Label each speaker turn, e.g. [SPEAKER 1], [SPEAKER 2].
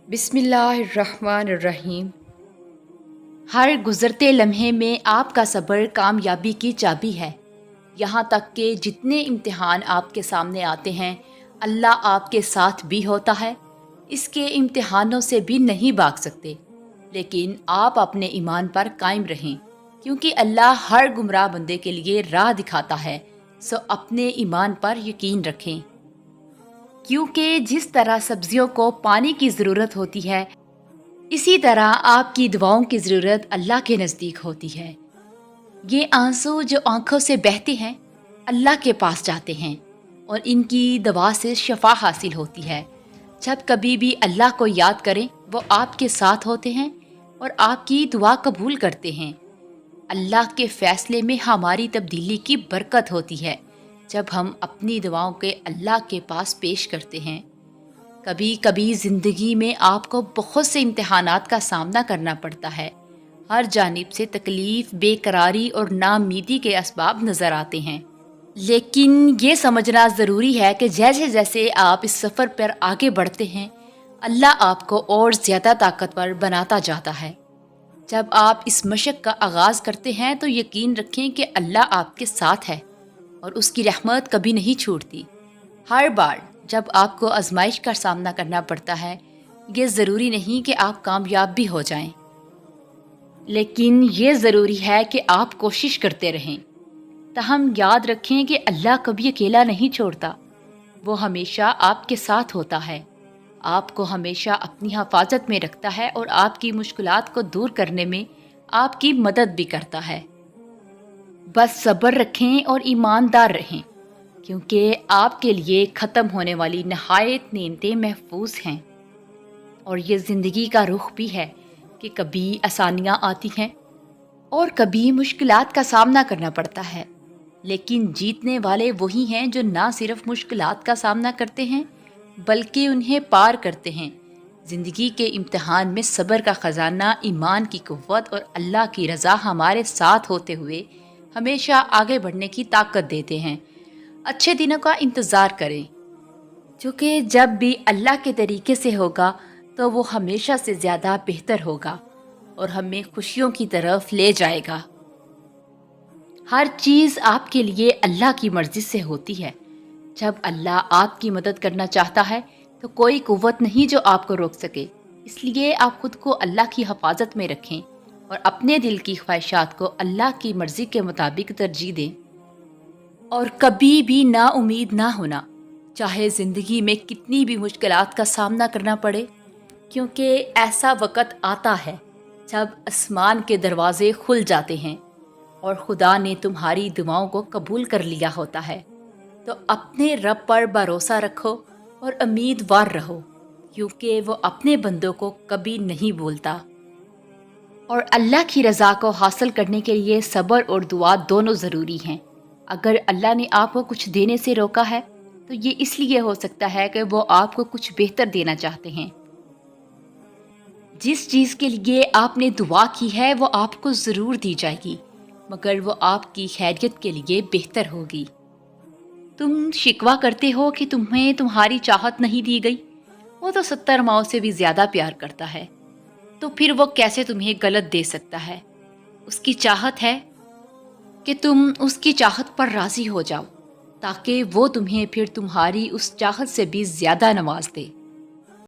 [SPEAKER 1] बिस्मिल्लाहिर्रहमानिर्रहीम। हर गुज़रते लम्हे में आपका सब्र कामयाबी की चाबी है। यहाँ तक कि जितने इम्तिहान आपके सामने आते हैं, अल्लाह आपके साथ भी होता है। इसके इम्तिहानों से भी नहीं भाग सकते, लेकिन आप अपने ईमान पर कायम रहें, क्योंकि अल्लाह हर गुमराह बंदे के लिए राह दिखाता है। सो अपने ईमान पर यकीन रखें, क्योंकि जिस तरह सब्जियों को पानी की ज़रूरत होती है, इसी तरह आपकी दुआओं की ज़रूरत अल्लाह के नज़दीक होती है। ये आंसू जो आंखों से बहते हैं, अल्लाह के पास जाते हैं और इनकी दवा से शफा हासिल होती है। जब कभी भी अल्लाह को याद करें, वो आपके साथ होते हैं और आपकी दुआ कबूल करते हैं। अल्लाह के फ़ैसले में हमारी तब्दीली की बरकत होती है जब हम अपनी दुआओं के अल्लाह के पास पेश करते हैं। कभी कभी ज़िंदगी में आपको बहुत से इम्तिहानात का सामना करना पड़ता है। हर जानिब से तकलीफ़, बेकरारी और नाउम्मीदी के असबाब नज़र आते हैं, लेकिन ये समझना ज़रूरी है कि जैसे जैसे आप इस सफ़र पर आगे बढ़ते हैं, अल्लाह आपको और ज़्यादा ताकतवर बनाता जाता है। जब आप इस मशक़ का आगाज़ करते हैं तो यकीन रखें कि अल्लाह आपके साथ है और उसकी रहमत कभी नहीं छूटती। हर बार जब आपको आजमाइश का सामना करना पड़ता है, ये ज़रूरी नहीं कि आप कामयाब भी हो जाएं, लेकिन ये ज़रूरी है कि आप कोशिश करते रहें। ताहम याद रखें कि अल्लाह कभी अकेला नहीं छोड़ता, वो हमेशा आपके साथ होता है, आपको हमेशा अपनी हिफाजत में रखता है और आपकी मुश्किलात को दूर करने में आपकी मदद भी करता है। बस सब्र रखें और ईमानदार रहें, क्योंकि आपके लिए ख़त्म होने वाली नहायत नेमतें महफूज हैं। और ये ज़िंदगी का रुख भी है कि कभी आसानियाँ आती हैं और कभी मुश्किलात का सामना करना पड़ता है, लेकिन जीतने वाले वही हैं जो ना सिर्फ मुश्किलात का सामना करते हैं बल्कि उन्हें पार करते हैं। ज़िंदगी के इम्तिहान में सब्र का ख़जाना, ईमान की कुव्वत और अल्लाह की रज़ा हमारे साथ होते हुए हमेशा आगे बढ़ने की ताकत देते हैं। अच्छे दिनों का इंतज़ार करें, क्योंकि जब भी अल्लाह के तरीके से होगा तो वो हमेशा से ज़्यादा बेहतर होगा और हमें खुशियों की तरफ ले जाएगा। हर चीज़ आपके लिए अल्लाह की मर्ज़ी से होती है। जब अल्लाह आपकी मदद करना चाहता है तो कोई कुव्वत नहीं जो आपको रोक सके। इसलिए आप खुद को अल्लाह की हिफाजत में रखें और अपने दिल की ख्वाहिशात को अल्लाह की मर्ज़ी के मुताबिक तरजीह दें। और कभी भी ना उम्मीद ना होना, चाहे ज़िंदगी में कितनी भी मुश्किलात का सामना करना पड़े, क्योंकि ऐसा वक़्त आता है जब आसमान के दरवाज़े खुल जाते हैं और खुदा ने तुम्हारी दुआओं को कबूल कर लिया होता है। तो अपने रब पर भरोसा रखो और उम्मीदवार रहो, क्योंकि वो अपने बंदों को कभी नहीं भूलता। और अल्लाह की रज़ा को हासिल करने के लिए सब्र और दुआ दोनों ज़रूरी हैं। अगर अल्लाह ने आपको कुछ देने से रोका है तो ये इसलिए हो सकता है कि वो आपको कुछ बेहतर देना चाहते हैं। जिस चीज़ के लिए आपने दुआ की है वो आपको ज़रूर दी जाएगी, मगर वो आपकी खैरियत के लिए बेहतर होगी। तुम शिकवा करते हो कि तुम्हें तुम्हारी चाहत नहीं दी गई, वो तो 70 माओं से भी ज़्यादा प्यार करता है, तो फिर वो कैसे तुम्हें गलत दे सकता है। उसकी चाहत है कि तुम उसकी चाहत पर राज़ी हो जाओ, ताकि वो तुम्हें फिर तुम्हारी उस चाहत से भी ज़्यादा नवाज दे।